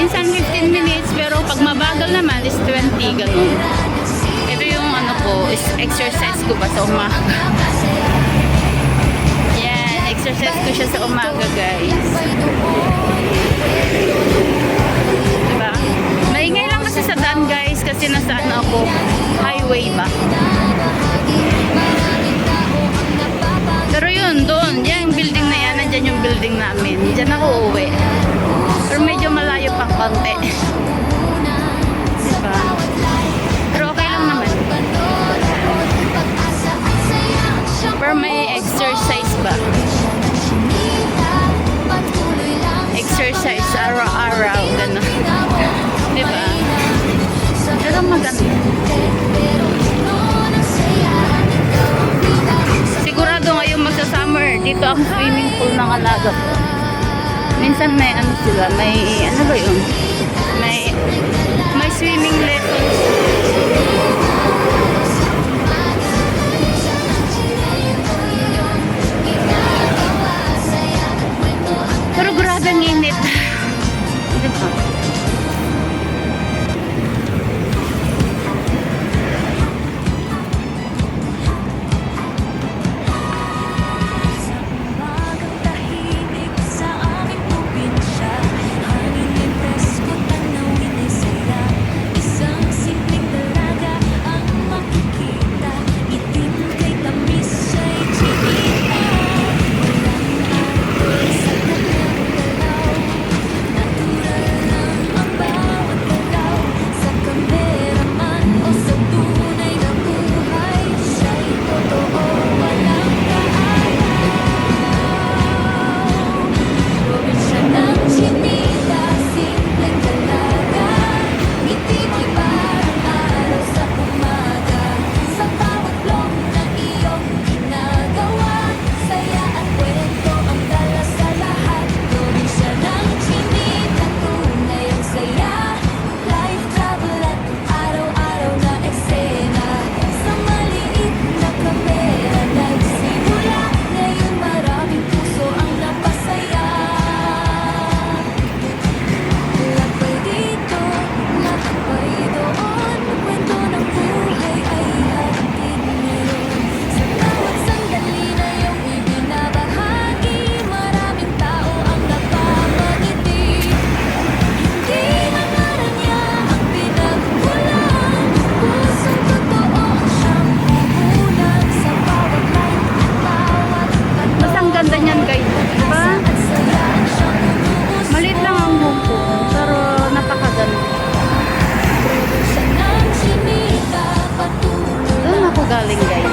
Minsan 15 minutes, pero pag mabagal naman is 20, ganun. Ito yung ano ko, is exercise ko ba sa umaga. Yan, exercise ko siya sa umaga, guys. Diba? Maingay lang kasi sa daan, guys, kasi nasa ano ako, highway ba. Pero yun, doon, yung building na yan, nandyan yung building namin. Diyan ako uuwi. Pero medyo malayo pang konti. Diba? Pero okay lang naman. Pero may exercise ba? Exercise araw-araw, gano'n. Diba? Pero maganda. Sigurado ngayong magsa-summer, dito ang swimming pool ng alaga ko. Minsan may ano sila, may ano ba yun? May swimming lessons. Pero grabe ang init. Diba? Ganda niyan, guys. Diba? Maliit lang ang room ko, pero napakaganda. Doon ako galing, guys.